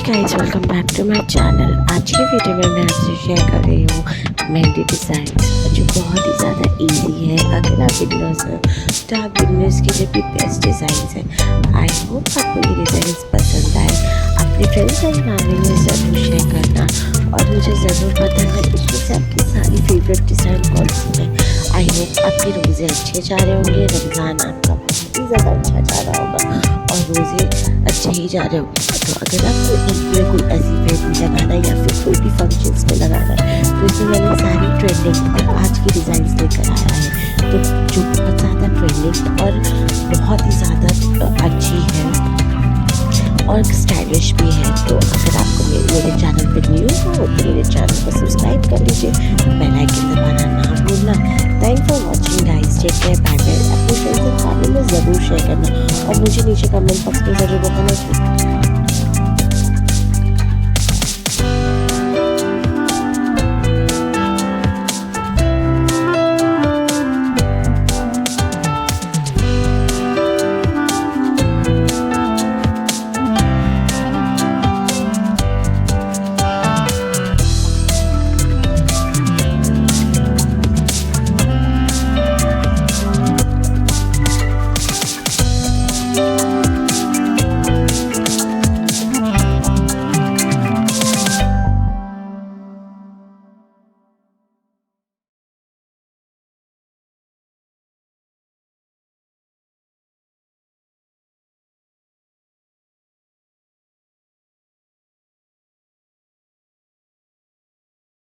Guys, welcome back to my channel. आज की video में मैं आपसे शेयर कर रही हूँ मेहंदी डिज़ाइंस, जो बहुत ही ज़्यादा इजी है। अगर आप बिगनर्स हैं तो आप बिगनर्स के लिए भी बेस्ट डिज़ाइंस हैं। आई होप आपको ये डिज़ाइंस पसंद आए। अपने फ्रेंड्स एंड फैमिली में ज़रूर शेयर करना और मुझे ज़रूर बताना इसमें से आपकी सारी फेवरेट डिज़ाइन कौन सी है। आई होप आपके रोज़े अच्छे जा रहे होंगे, रमज़ान आपका बहुत ही ज़्यादा अच्छा जा रहा होगा और रोज़े अच्छे ही जा रहे होंगे। तो अगर आपको ईद में कोई ऐसी मेहंदी लगाना है या फिर कोई भी फंक्शंस में लगाना है तो इसमें मैंने सारी ट्रेंडिंग और आज की डिज़ाइंस लेकर आया है, तो जो बहुत ज़्यादा ट्रेंडिंग और बहुत ही ज़्यादा अच्छी है और स्टाइलिश भी है। तो अगर आपको मेरे चैनल पर न्यू हो तो मेरे चैनल को सब्सक्राइब कर लीजिए, बेल आइकन दबाना ना भूलना। Thank for watching guys, take care, bye bye. अपने फ्रेंड्स एंड फैमिली में ज़रूर शेयर करना और मुझे नीचे कमेंट बॉक्स में ज़रूर बताना कि